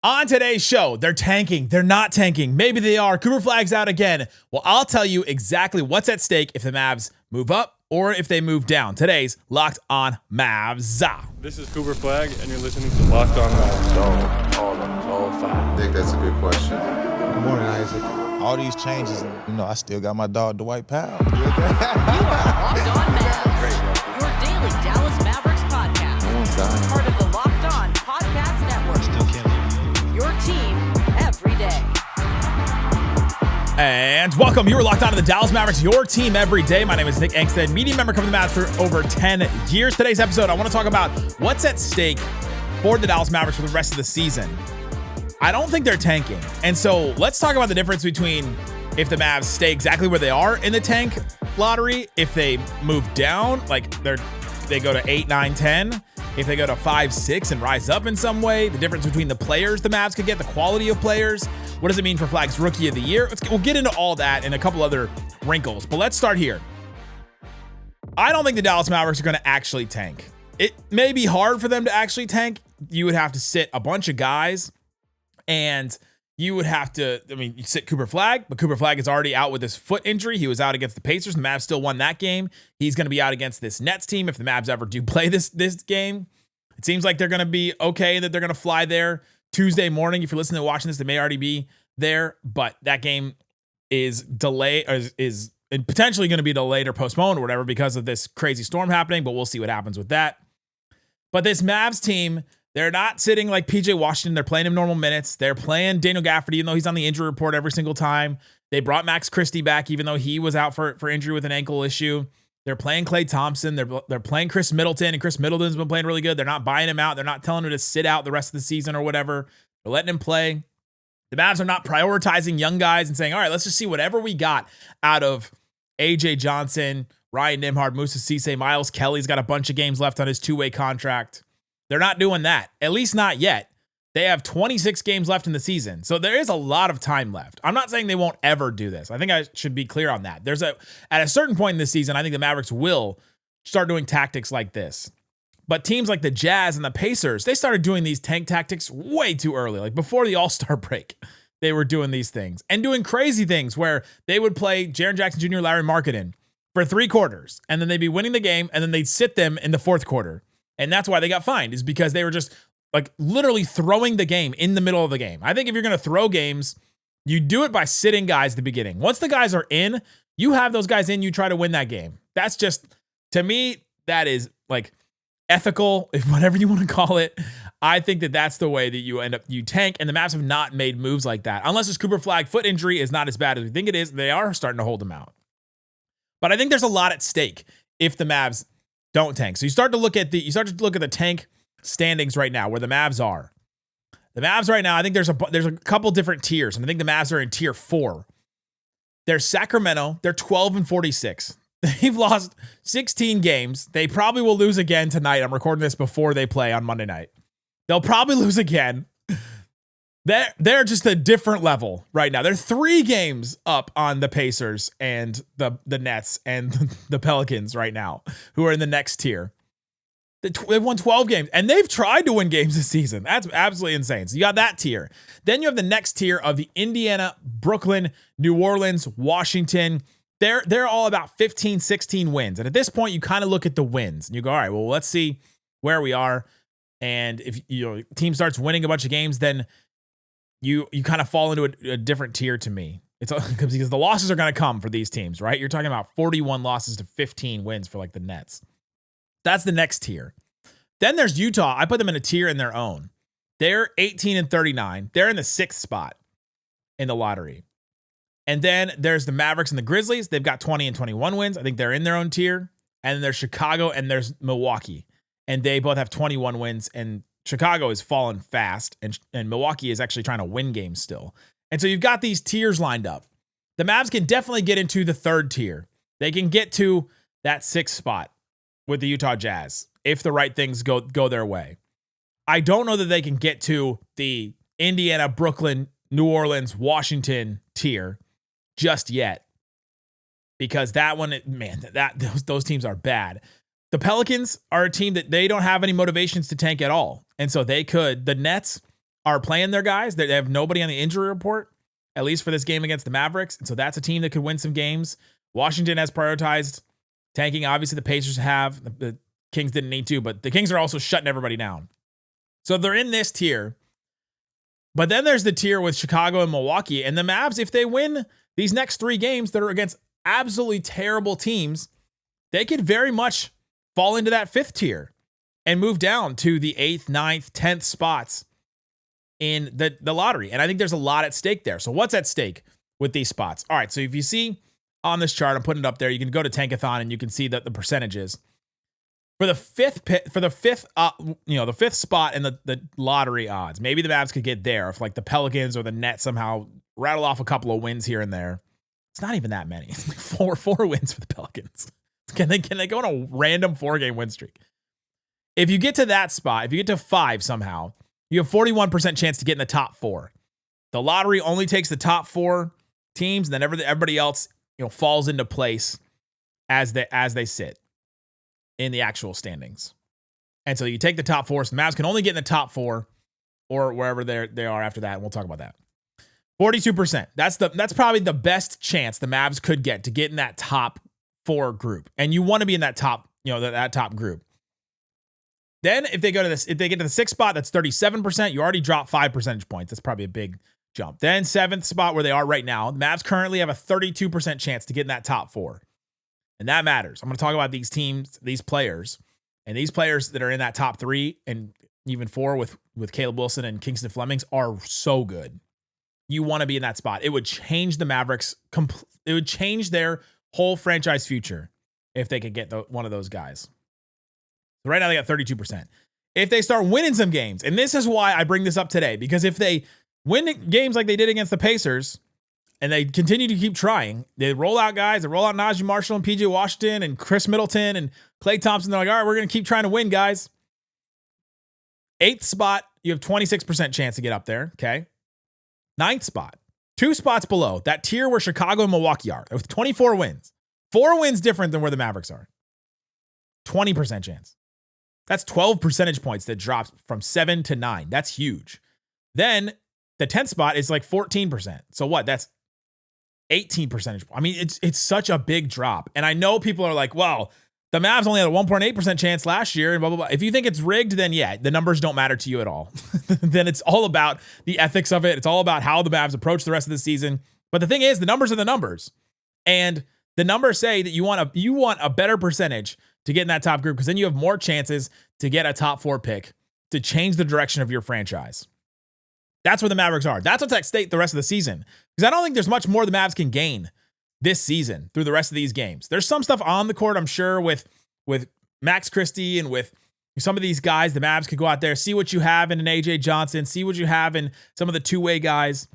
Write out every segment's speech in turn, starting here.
On today's show, they're tanking. They're not tanking. Maybe they are. Cooper Flagg's out again. Well, I'll tell you exactly what's at stake if the Mavs move up or if they move down. Today's Locked On Mavs. This is Cooper Flagg, and you're listening to Locked On Mavs. I think that's a good question. Good morning, Isaac. All these changes, I still got my dog, Dwight Powell. You are Locked On Mavs, your daily Dallas Mavericks podcast. No one's dying. Part of the Locked On Podcast Network. Still can't leave. Your team every day. And welcome. You are locked on to the Dallas Mavericks, your team every day. My name is Nick Angstadt, media member covering the Mavs for over 10 years. Today's episode, I want to talk about what's at stake for the Dallas Mavericks for the rest of the season. I don't think they're tanking. And so let's talk about the difference between if the Mavs stay exactly where they are in the tank lottery, if they move down, like they go to 8, 9, 10, if they go to 5, 6 and rise up in some way, the difference between the players the Mavs could get, the quality of players. What does it mean for Flagg's Rookie of the Year? We'll get into all that and a couple other wrinkles, but let's start here. I don't think the Dallas Mavericks are going to actually tank. It may be hard for them to actually tank. You would have to sit a bunch of guys and you would have to, you sit Cooper Flagg, but Cooper Flagg is already out with his foot injury. He was out against the Pacers. The Mavs still won that game. He's going to be out against this Nets team if the Mavs ever do play this game. It seems like they're going to be okay, that they're going to fly there Tuesday morning. If you're listening and watching this, they may already be there, but that game is delayed, or is potentially going to be delayed or postponed or whatever because of this crazy storm happening, but we'll see what happens with that. But this Mavs team, they're not sitting like PJ Washington. They're playing him normal minutes. They're playing Daniel Gafford, even though he's on the injury report every single time. They brought Max Christie back, even though he was out for injury with an ankle issue. They're playing Klay Thompson. They're playing Chris Middleton, and Chris Middleton's been playing really good. They're not buying him out. They're not telling him to sit out the rest of the season or whatever. They're letting him play. The Mavs are not prioritizing young guys and saying, all right, let's just see whatever we got out of AJ Johnson, Ryan Nembhard, Moussa Cisse, Miles Kelly's got a bunch of games left on his two-way contract. They're not doing that, at least not yet. They have 26 games left in the season, so there is a lot of time left. I'm not saying they won't ever do this. I think I should be clear on that. At a certain point in this season, I think the Mavericks will start doing tactics like this. But teams like the Jazz and the Pacers, they started doing these tank tactics way too early. Like before the All-Star break, they were doing these things and doing crazy things where they would play Jaren Jackson Jr., Larry Marketing for 3 quarters, and then they'd be winning the game, and then they'd sit them in the 4th quarter. And that's why they got fined, is because they were just like literally throwing the game in the middle of the game. I think if you're going to throw games, you do it by sitting guys at the beginning. Once the guys are in, you have those guys in, you try to win that game. That's just, to me, that is like ethical, if whatever you want to call it. I think that that's the way that you tank, and the Mavs have not made moves like that. Unless this Cooper Flagg foot injury is not as bad as we think it is, they are starting to hold him out. But I think there's a lot at stake if the Mavs don't tank. So you start to look at the tank standings right now, where the Mavs are. The Mavs right now, I think there's a couple different tiers, and I think the Mavs are in tier 4. There's Sacramento. They're 12-46. They've lost 16 games. They probably will lose again tonight. I'm recording this before they play on Monday night. They'll probably lose again. They're just a different level right now. They're 3 games up on the Pacers and the Nets and the Pelicans right now, who are in the next tier. They've won 12 games, and they've tried to win games this season. That's absolutely insane. So you got that tier. Then you have the next tier of the Indiana, Brooklyn, New Orleans, Washington. They're all about 15, 16 wins. And at this point, you kind of look at the wins, and you go, all right, well, let's see where we are. And if team starts winning a bunch of games, then you kind of fall into a different tier to me. It's because the losses are going to come for these teams, right? You're talking about 41 losses to 15 wins for like the Nets. That's the next tier. Then there's Utah. I put them in a tier in their own. They're 18-39. They're in the 6th spot in the lottery. And then there's the Mavericks and the Grizzlies. They've got 20-21 wins. I think they're in their own tier. And then there's Chicago and there's Milwaukee. And they both have 21 wins. And Chicago is falling fast. And Milwaukee is actually trying to win games still. And so you've got these tiers lined up. The Mavs can definitely get into the 3rd tier. They can get to that 6th spot with the Utah Jazz if the right things go their way. I don't know that they can get to the Indiana, Brooklyn, New Orleans, Washington tier just yet, because that one, man, those teams are bad. The Pelicans are a team that they don't have any motivations to tank at all. And so they could. The Nets are playing their guys. They have nobody on the injury report, at least for this game against the Mavericks. And so that's a team that could win some games. Washington has prioritized tanking. Obviously, the Pacers have. The Kings didn't need to, but the Kings are also shutting everybody down. So they're in this tier. But then there's the tier with Chicago and Milwaukee. And the Mavs, if they win these next 3 games that are against absolutely terrible teams, they could very much fall into that 5th tier and move down to the 8th, 9th, 10th spots in the lottery. And I think there's a lot at stake there. So what's at stake with these spots? All right, so if you see on this chart, I'm putting it up there, you can go to Tankathon and you can see the percentages. For the fifth spot in the lottery odds, maybe the Mavs could get there if like the Pelicans or the Nets somehow rattle off a couple of wins here and there. It's not even that many. It's like four wins for the Pelicans. Can they go on a random 4-game win streak? If you get to that spot, if you get to 5 somehow, you have 41% chance to get in the top 4. The lottery only takes the top 4 teams, and then everybody else, falls into place as they sit in the actual standings. And so you take the top 4, so the Mavs can only get in the top 4 or wherever they are after that. And we'll talk about that. 42%. That's probably the best chance the Mavs could get to get in that top 4 group. And you want to be in that top, that top group. Then if they get to the 6th spot, that's 37%. You already dropped 5 percentage points. That's probably a big jump. Then 7th spot where they are right now, the Mavs currently have a 32% chance to get in that top 4. And that matters. I'm going to talk about these teams, these players, and these players that are in that top 3 and even 4 with Caleb Wilson and Kingston Flemings are so good. You want to be in that spot. It would change the Mavericks. It would change their whole franchise future if they could get one of those guys. So right now they got 32%. If they start winning some games, and this is why I bring this up today, because if they win games like they did against the Pacers, and they continue to keep trying, they roll out guys, they roll out Najee Marshall and PJ Washington and Chris Middleton and Klay Thompson. They're like, all right, we're going to keep trying to win, guys. 8th spot, you have 26% chance to get up there. Okay. 9th spot, 2 spots below that tier where Chicago and Milwaukee are with 24 wins. 4 wins different than where the Mavericks are. 20% chance. That's 12 percentage points that drops from 7 to 9. That's huge. Then the 10th spot is like 14%. So what? That's 18 percentage. I mean, it's such a big drop. And I know people are like, well, the Mavs only had a 1.8% chance last year and blah, blah, blah. If you think it's rigged, then yeah, the numbers don't matter to you at all. Then it's all about the ethics of it. It's all about how the Mavs approach the rest of the season. But the thing is, the numbers are the numbers. And the numbers say that you want a better percentage to get in that top group, because then you have more chances to get a top 4 pick to change the direction of your franchise. That's where the Mavericks are. That's what's at stake the rest of the season. Because I don't think there's much more the Mavs can gain this season through the rest of these games. There's some stuff on the court, I'm sure, with Max Christie and with some of these guys. The Mavs could go out there, see what you have in an AJ Johnson, see what you have in some of the two-way guys,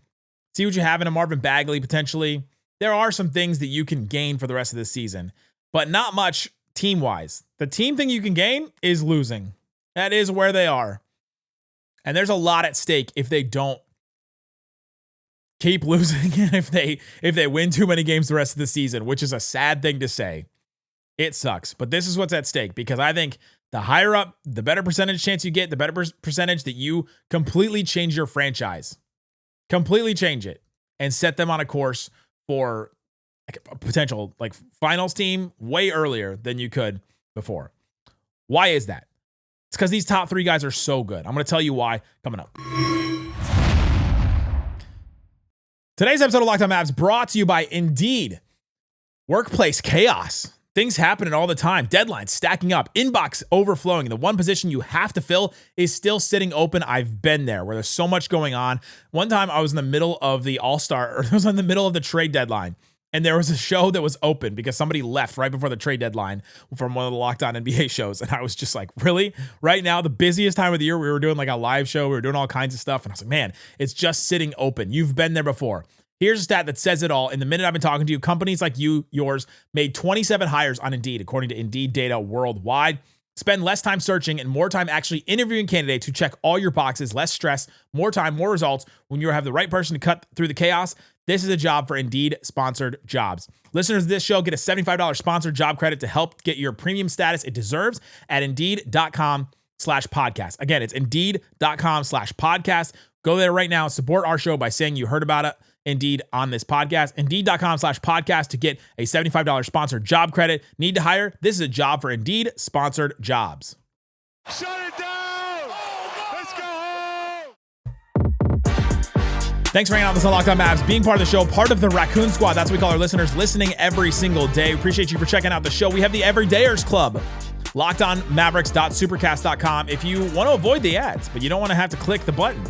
see what you have in a Marvin Bagley potentially. There are some things that you can gain for the rest of this season, but not much team-wise. The team thing you can gain is losing. That is where they are. And there's a lot at stake if they don't keep losing, if they win too many games the rest of the season, which is a sad thing to say. It sucks. But this is what's at stake, because I think the higher up, the better percentage chance you get, the better percentage that you completely change your franchise. Completely change it and set them on a course for a potential finals team way earlier than you could before. Why is that? It's because these top 3 guys are so good. I'm going to tell you why coming up. Today's episode of Locked On Mavs brought to you by Indeed. Workplace chaos. Things happening all the time. Deadlines stacking up. Inbox overflowing. The one position you have to fill is still sitting open. I've been there where there's so much going on. One time I was in the middle of the All-Star, or I was in the middle of the trade deadline. And there was a show that was open because somebody left right before the trade deadline from one of the Locked On NBA shows. And I was just like, really? Right now, the busiest time of the year, we were doing a live show. We were doing all kinds of stuff. And I was like, man, it's just sitting open. You've been there before. Here's a stat that says it all. In the minute I've been talking to you, companies like yours, made 27 hires on Indeed, according to Indeed data worldwide. Spend less time searching and more time actually interviewing candidates who check all your boxes. Less stress, more time, more results. When you have the right person to cut through the chaos, this is a job for Indeed sponsored jobs. Listeners of this show get a $75 sponsored job credit to help get your premium status it deserves at Indeed.com/podcast. Again, it's Indeed.com/podcast. Go there right now. Support our show by saying you heard about it, Indeed, on this podcast. Indeed.com/podcast to get a $75 sponsored job credit. Need to hire? This is a job for Indeed sponsored jobs. Shut it down! Let's go home! Thanks for hanging out with us on Locked On Mavs, being part of the show, part of the Raccoon Squad. That's what we call our listeners, listening every single day. We appreciate you for checking out the show. We have the Everydayers Club. LockedOnMavericks.supercast.com. If you want to avoid the ads, but you don't want to have to click the button,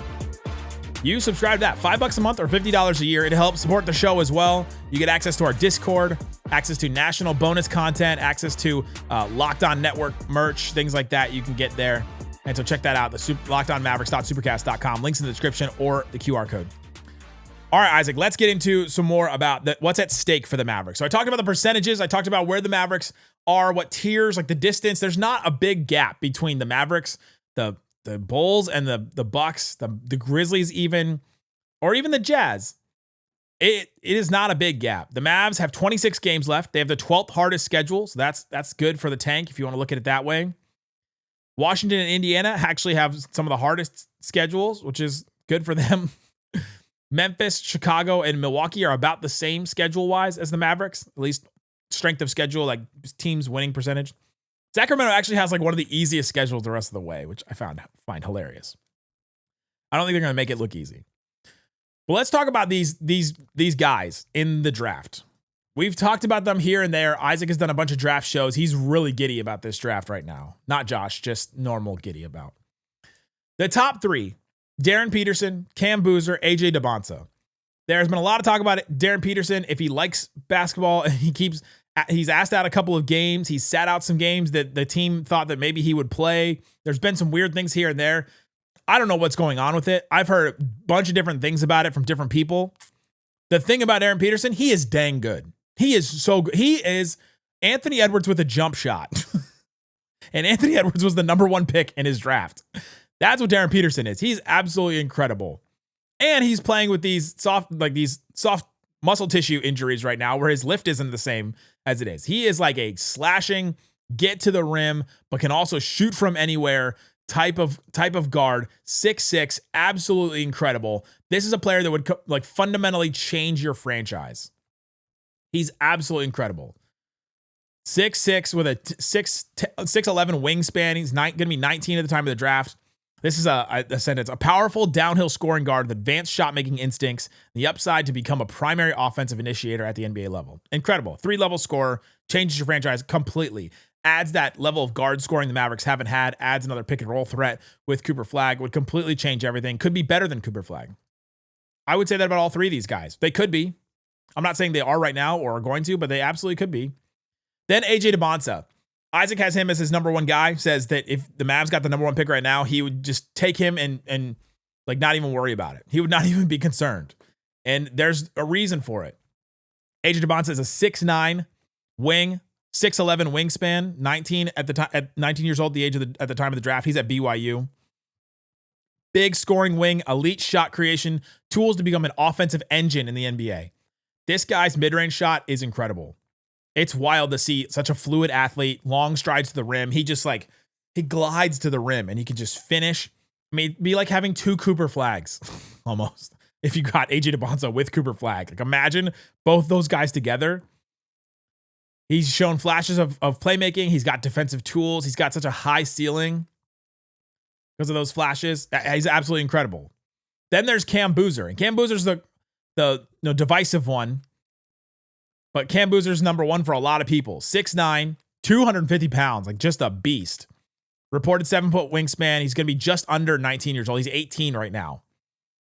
you subscribe to that. $5 a month or $50 a year. It helps support the show as well. You get access to our Discord, access to national bonus content, access to Locked On Network merch, things like that you can get there. And so check that out, the LockedOnMavericks.supercast.com. Links in the description or the QR code. All right, Isaac, let's get into some more about what's at stake for the Mavericks. So I talked about the percentages. I talked about where the Mavericks are, what tiers, like the distance. There's not a big gap between the Mavericks, the Bulls, and the Bucks, the Grizzlies even, or even the Jazz. It is not a big gap. The Mavs have 26 games left. They have the 12th hardest schedule, so that's good for the tank if you want to look at it that way. Washington and Indiana actually have some of the hardest schedules, which is good for them. Memphis, Chicago, and Milwaukee are about the same schedule-wise as the Mavericks, at least strength of schedule, like teams winning percentage. Sacramento actually has like one of the easiest schedules the rest of the way, which I find hilarious. I don't think they're going to make it look easy. But let's talk about these guys in the draft. We've talked about them here and there. Isaac has done a bunch of draft shows. He's really giddy about this draft right now. Not Josh, just normal giddy about. The top three: Darryn Peterson, Cam Boozer, AJ Dybantsa. There's been a lot of talk about it. Darryn Peterson, if he likes basketball, and he's asked out a couple of games. He's sat out some games that the team thought that maybe he would play. There's been some weird things here and there. I don't know what's going on with it. I've heard a bunch of different things about it from different people. The thing about Darryn Peterson, he is dang good. He is so good. He is Anthony Edwards with a jump shot. And Anthony Edwards was the number one pick in his draft. That's what Darryn Peterson is. He's absolutely incredible. And he's playing with these soft muscle tissue injuries right now where his lift isn't the same as it is. He is like a slashing, get to the rim, but can also shoot from anywhere type of guard. 6'6", absolutely incredible. This is a player that would like fundamentally change your franchise. He's absolutely incredible. 6'6" with a 6'11" wingspan. He's going to be 19 at the time of the draft. This is a sentence: a powerful downhill scoring guard with advanced shot-making instincts, the upside to become a primary offensive initiator at the NBA level. Incredible. 3-level scorer, changes your franchise completely. Adds that level of guard scoring the Mavericks haven't had. Adds another pick and roll threat with Cooper Flagg. Would completely change everything. Could be better than Cooper Flagg. I would say that about all three of these guys. They could be. I'm not saying they are right now or are going to, but they absolutely could be. Then AJ Dybantsa. Isaac has him as his number one guy, says that if the Mavs got the number one pick right now, he would just take him and like not even worry about it. He would not even be concerned. And there's a reason for it. AJ Dybantsa is a 6'9" wing, 6'11" wingspan, 19 at 19 years old, at the time of the draft. He's at BYU. Big scoring wing, elite shot creation, tools to become an offensive engine in the NBA. This guy's mid-range shot is incredible. It's wild to see such a fluid athlete, long strides to the rim. He glides to the rim and he can just finish. I mean, it'd be like having two Cooper Flaggs almost. If you got AJ Dybantsa with Cooper Flagg, like imagine both those guys together. He's shown flashes of playmaking. He's got defensive tools. He's got such a high ceiling because of those flashes. He's absolutely incredible. Then there's Cam Boozer, and Cam Boozer's the divisive one. But Cam Boozer's number one for a lot of people. 6'9", 250 pounds, like just a beast. Reported 7-foot wingspan. He's going to be just under 19 years old. He's 18 right now.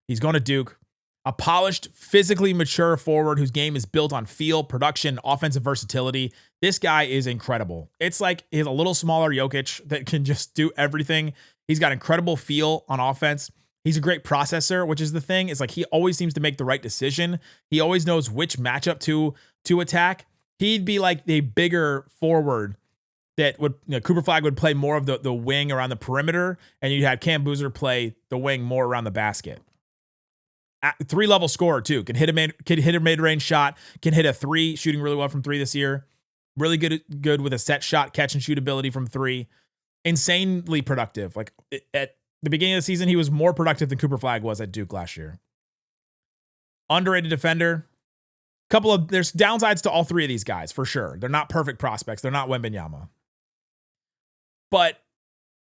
He's going to Duke. A polished, physically mature forward whose game is built on feel, production, offensive versatility. This guy is incredible. It's like he's a little smaller Jokic that can just do everything. He's got incredible feel on offense. He's a great processor, which is the thing. It's like he always seems to make the right decision. He always knows which matchup to attack. He'd be like the bigger forward that would, Cooper Flagg would play more of the wing around the perimeter, and you'd have Cam Boozer play the wing more around the basket. 3-level scorer too. Can hit a mid-range shot, can hit a three, shooting really well from three this year. Really good with a set shot, catch and shoot ability from three. Insanely productive. Like at the beginning of the season, he was more productive than Cooper Flagg was at Duke last year. Underrated defender. There's downsides to all three of these guys, for sure. They're not perfect prospects. They're not Wembanyama. But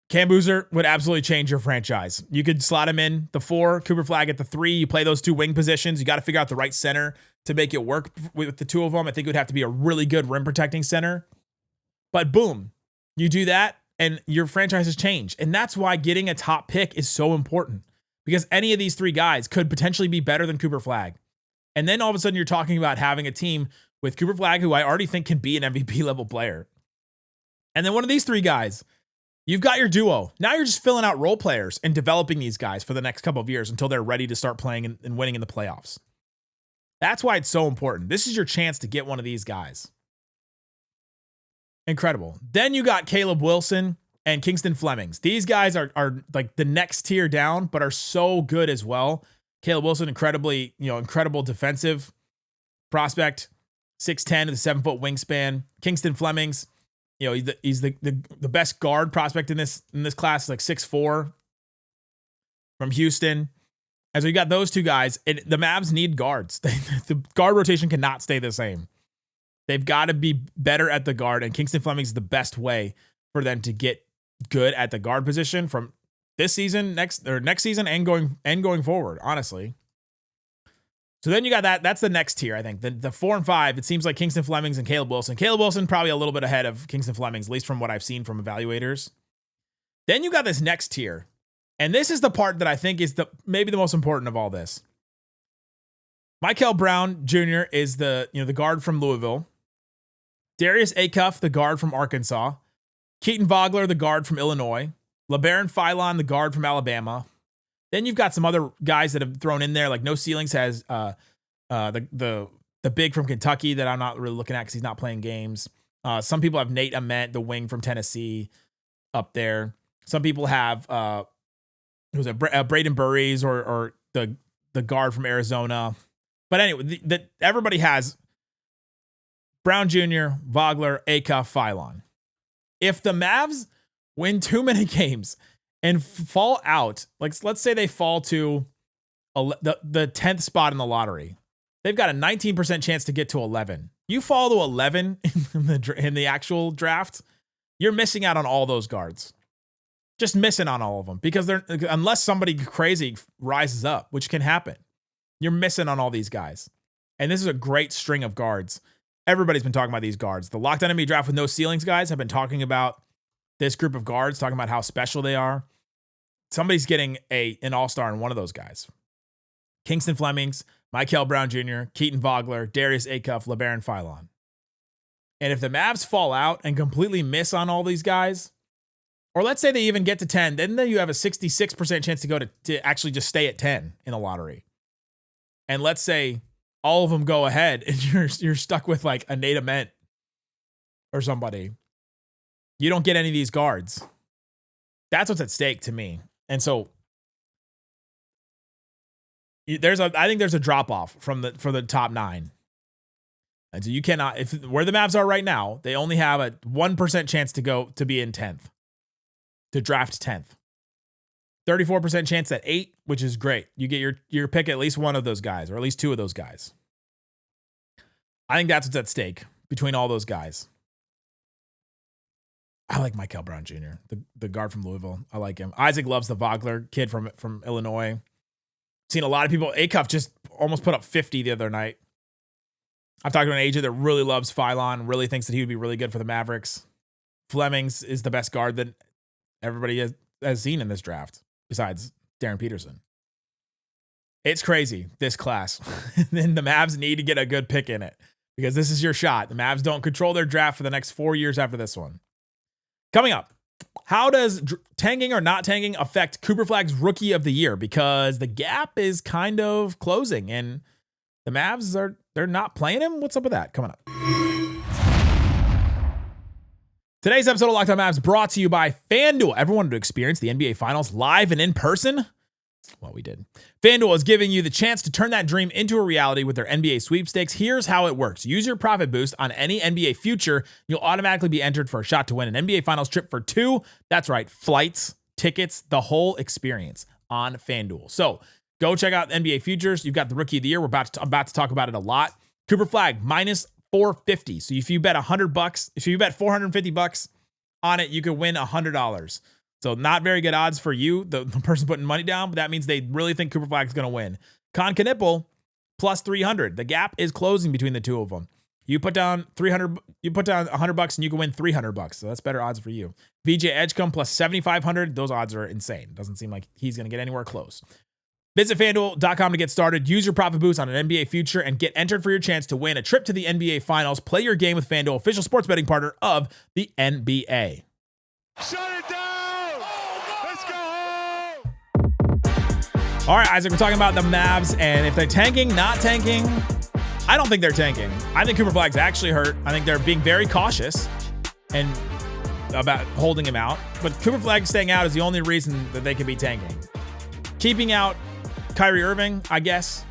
Cam Boozer would absolutely change your franchise. You could slot him in the 4, Cooper Flagg at the 3. You play those 2 wing positions. You got to figure out the right center to make it work with the 2 of them. I think it would have to be a really good rim protecting center. But boom, you do that and your franchise has changed. And that's why getting a top pick is so important, because any of these 3 guys could potentially be better than Cooper Flagg. And then all of a sudden you're talking about having a team with Cooper Flagg, who I already think can be an MVP level player. And then one of these 3 guys, you've got your duo. Now you're just filling out role players and developing these guys for the next couple of years until they're ready to start playing and winning in the playoffs. That's why it's so important. This is your chance to get one of these guys. Incredible. Then you got Caleb Wilson and Kingston Flemings. These guys are like the next tier down, but are so good as well. Caleb Wilson, incredible defensive prospect, 6'10" with a 7-foot wingspan. Kingston Flemings, he's the best guard prospect in this class, like 6'4" from Houston. And so you got those 2 guys, and the Mavs need guards. The guard rotation cannot stay the same. They've got to be better at the guard, and Kingston Flemings is the best way for them to get good at the guard position from this season, next season, and going forward, honestly. So then you got that. That's the next tier, I think. The 4 and 5, it seems like Kingston Flemings and Caleb Wilson. Caleb Wilson probably a little bit ahead of Kingston Flemings, at least from what I've seen from evaluators. Then you got this next tier. And this is the part that I think is maybe the most important of all this. Mikel Brown Jr. is the guard from Louisville. Darius Acuff, the guard from Arkansas. Keaton Wagler, the guard from Illinois. Labaron Philon, the guard from Alabama. Then you've got some other guys that have thrown in there, like No Ceilings has the big from Kentucky that I'm not really looking at because he's not playing games. Some people have Nate Ament, the wing from Tennessee, up there. Some people have Braden Burries or the guard from Arizona. But anyway, everybody has Brown Jr., Wagler, Acuff, Philon. If the Mavs win too many games and fall out, like let's say they fall to the 10th spot in the lottery, they've got a 19% chance to get to 11. You fall to 11 in the actual draft, you're missing out on all those guards. Just missing on all of them because unless somebody crazy rises up, which can happen, you're missing on all these guys. And this is a great string of guards. Everybody's been talking about these guards. The Locked On NBA Draft with No Ceilings guys have been talking about this group of guards, talking about how special they are. Somebody's getting an all-star in one of those guys. Kingston Flemings, Mikel Brown Jr., Keaton Wagler, Darius Acuff, Labaron Philon. And if the Mavs fall out and completely miss on all these guys, or let's say they even get to 10, then you have a 66% chance to go to actually just stay at 10 in the lottery. And let's say all of them go ahead and you're stuck with like a Nate Ament or somebody. You don't get any of these guards. That's what's at stake to me. And so I think there's a drop off for the top 9. And so you cannot, where the Mavs are right now, they only have a 1% chance to be in 10th, to draft 10th. 34% chance at 8, which is great. You get your pick at least one of those guys, or at least 2 of those guys. I think that's what's at stake between all those guys. I like Mikel Brown Jr., the guard from Louisville. I like him. Isaac loves the Wagler kid from Illinois. Seen a lot of people. Acuff just almost put up 50 the other night. I've talked to an agent that really loves Philon, really thinks that he would be really good for the Mavericks. Flemings is the best guard that everybody has seen in this draft, besides Darryn Peterson. It's crazy, this class. And the Mavs need to get a good pick in it because this is your shot. The Mavs don't control their draft for the next 4 years after this one. Coming up, how does tanking or not tanking affect Cooper Flagg's Rookie of the Year? Because the gap is kind of closing and the Mavs they're not playing him. What's up with that? Coming up. Today's episode of Locked On Mavs brought to you by FanDuel. Ever wanted to experience the NBA Finals live and in person? Well, we did. FanDuel is giving you the chance to turn that dream into a reality with their NBA sweepstakes. Here's how it works. Use your profit boost on any NBA future. You'll automatically be entered for a shot to win an NBA Finals trip for 2. That's right, flights tickets, the whole experience on FanDuel. So go check out NBA futures. You've got the rookie of the year. I'm about to talk about it a lot. Cooper Flagg minus 450. So if you bet $100, if you bet $450 on it, you could win $100. So not very good odds for you, the person putting money down, but that means they really think Cooper Flagg is going to win. Concanipple plus 300. The gap is closing between the two of them. You put down 300, you put down $100 and you can win $300. So that's better odds for you. VJ Edgecombe plus 7,500. Those odds are insane. Doesn't seem like he's going to get anywhere close. Visit FanDuel.com to get started. Use your profit boost on an NBA future and get entered for your chance to win a trip to the NBA Finals. Play your game with FanDuel, official sports betting partner of the NBA. Shut it down! Let's go home! All right, Isaac, we're talking about the Mavs, and if they're tanking, not tanking, I don't think they're tanking. I think Cooper Flagg's actually hurt. I think they're being very cautious and about holding him out. But Cooper Flagg staying out is the only reason that they could be tanking. Keeping out Kyrie Irving, I guess,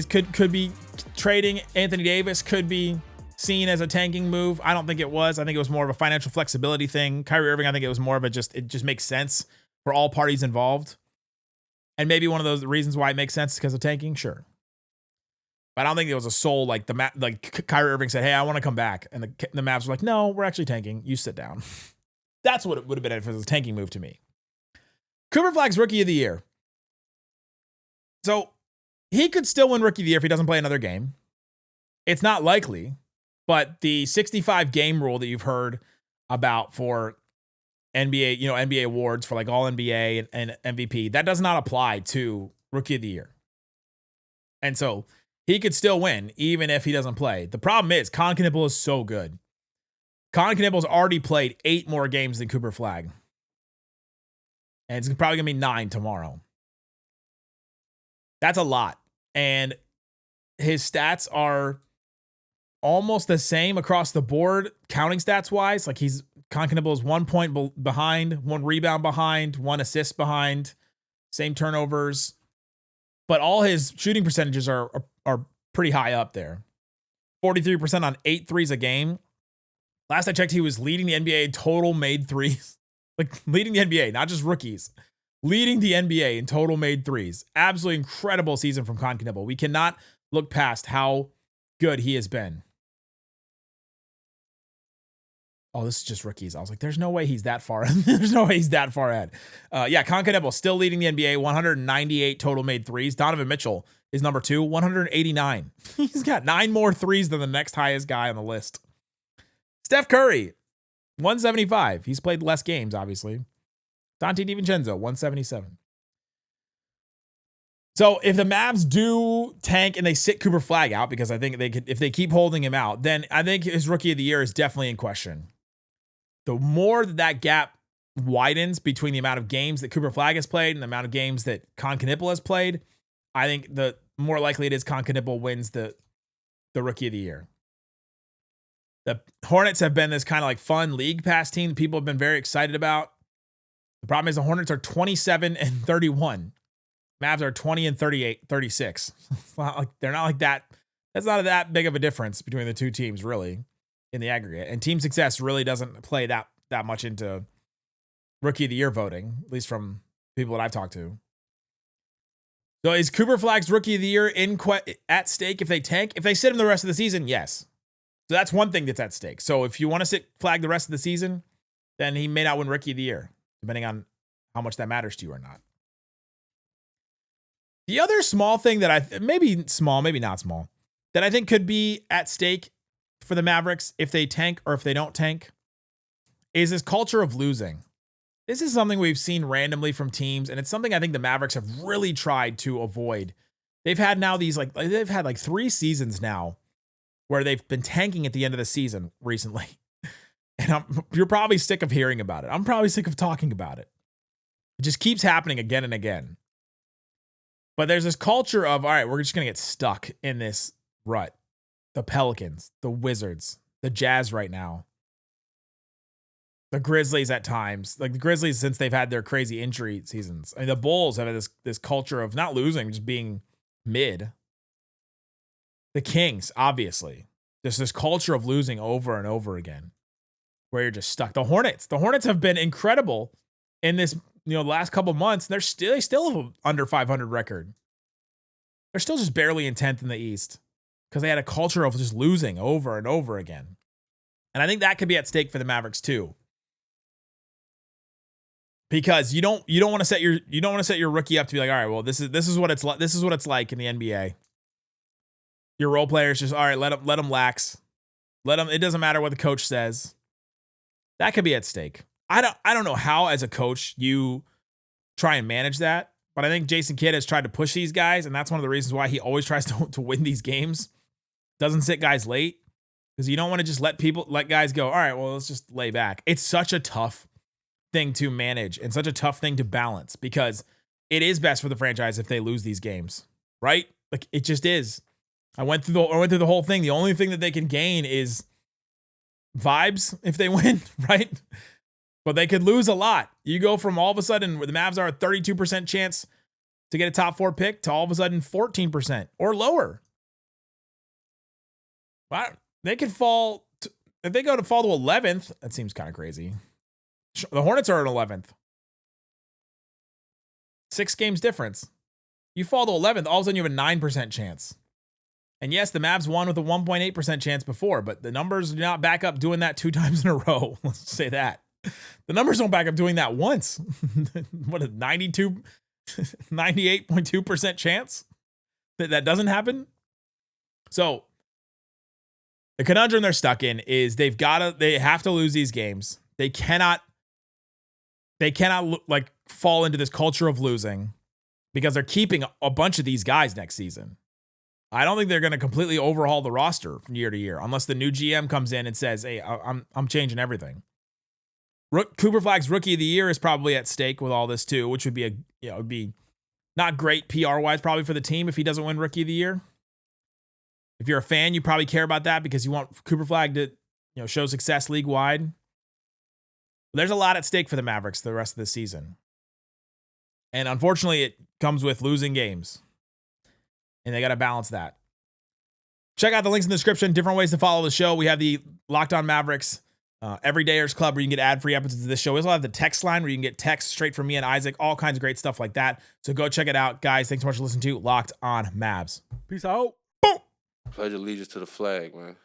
could be trading Anthony Davis, could be seen as a tanking move. I don't think it was. I think it was more of a financial flexibility thing. Kyrie Irving, I think it was more of it just makes sense for all parties involved. And maybe one of those reasons why it makes sense is because of tanking, sure. But I don't think it was a soul like Kyrie Irving said, hey, I want to come back. And the Mavs were like, no, we're actually tanking. You sit down. That's what it would have been if it was a tanking move to me. Cooper Flagg's rookie of the year. So he could still win rookie of the year if he doesn't play another game. It's not likely, but the 65 game rule that you've heard about for NBA, NBA awards for like all NBA and MVP, that does not apply to rookie of the year. And so he could still win even if he doesn't play. The problem is Concanipple is so good. Concanipple's already played 8 more games than Cooper Flagg. And it's probably going to be 9 tomorrow. That's a lot. And his stats are almost the same across the board, counting stats wise. Like Concanipple is 1 point behind, 1 rebound behind, 1 assist behind, same turnovers. But all his shooting percentages are pretty high up there. 43% on 8 threes a game. Last I checked, he was leading the NBA in total made threes. Like leading the NBA, not just rookies. Leading the NBA in total made threes. Absolutely incredible season from Concanipple. We cannot look past how good he has been. Oh, this is just rookies. I was like, there's no way he's that far. There's no way he's that far ahead. Yeah, Concanipple still leading the NBA, 198 total made threes. Donovan Mitchell is number 2, 189. He's got 9 more threes than the next highest guy on the list. Steph Curry, 175. He's played less games, obviously. Dante DiVincenzo, 177. So if the Mavs do tank and they sit Cooper Flagg out, because I think they could, if they keep holding him out, then I think his rookie of the year is definitely in question. The more that gap widens between the amount of games that Cooper Flagg has played and the amount of games that Concanipple has played, I think the more likely it is Concanipple wins the rookie of the year. The Hornets have been this kind of like fun league pass team that people have been very excited about. The problem is the Hornets are 27-31. Mavs are 20-36. It's not like they're not like that. That's not that big of a difference between the two teams, really, in the aggregate. And team success really doesn't play that much into rookie of the year voting, at least from people that I've talked to. So is Cooper Flagg's rookie of the year at stake if they tank? If they sit him the rest of the season, yes. So that's one thing that's at stake. So if you want to sit Flagg the rest of the season, then he may not win rookie of the year, depending on how much that matters to you or not. The other small thing that maybe small, maybe not small, that I think could be at stake for the Mavericks if they tank or if they don't tank is this culture of losing. This is something we've seen randomly from teams, and it's something I think the Mavericks have really tried to avoid. They've had now they've had 3 seasons now where they've been tanking at the end of the season recently. And you're probably sick of hearing about it. I'm probably sick of talking about it. It just keeps happening again and again. But there's this culture of, all right, we're just going to get stuck in this rut. The Pelicans, the Wizards, the Jazz right now, the Grizzlies at times. Like the Grizzlies, since they've had their crazy injury seasons. I mean, the Bulls have had this culture of not losing, just being mid. The Kings, obviously. There's this culture of losing over and over again, where you're just stuck. The Hornets have been incredible in this, the last couple months, they still have an under 500 record. They're still just barely in 10th in the East because they had a culture of just losing over and over again. And I think that could be at stake for the Mavericks too. Because you don't want to set your rookie up to be like, all right, well, this is what it's like. This is what it's like in the NBA. Your role players just, all right, let them lax. It doesn't matter what the coach says. That could be at stake. I don't know how as a coach you try and manage that, but I think Jason Kidd has tried to push these guys, and that's one of the reasons why he always tries to win these games. Doesn't sit guys late because you don't want to just let guys go, all right, well, let's just lay back. It's such a tough thing to manage and such a tough thing to balance because it is best for the franchise if they lose these games, right? Like it just is. I went through the whole thing. The only thing that they can gain is vibes if they win, right? But they could lose a lot. You go from all of a sudden where the Mavs are a 32% chance to get a top 4 pick to all of a sudden 14% or lower. Wow, they could fall if they fall to 11th. That seems kind of crazy. The Hornets are at 11th. 6 games difference. You fall to 11th, all of a sudden you have a 9% chance. And yes, the Mavs won with a 1.8% chance before, but the numbers do not back up doing that 2 times in a row. Let's say that. The numbers don't back up doing that once. What a 98.2% chance that doesn't happen. So the conundrum they're stuck in is they have to lose these games. They cannot like fall into this culture of losing because they're keeping a bunch of these guys next season. I don't think they're going to completely overhaul the roster from year to year unless the new GM comes in and says, "Hey, I'm changing everything." Cooper Flagg's Rookie of the Year is probably at stake with all this too, which would be would be not great PR wise probably for the team if he doesn't win Rookie of the Year. If you're a fan, you probably care about that because you want Cooper Flagg to show success league wide. There's a lot at stake for the Mavericks the rest of the season. And unfortunately, it comes with losing games. And they got to balance that. Check out the links in the description. Different ways to follow the show. We have the Locked On Mavericks Everydayers Club where you can get ad-free episodes of this show. We also have the text line where you can get texts straight from me and Isaac. All kinds of great stuff like that. So go check it out. Guys, thanks so much for listening to Locked On Mavs. Peace out. Boom. Pledge allegiance to the flag, man.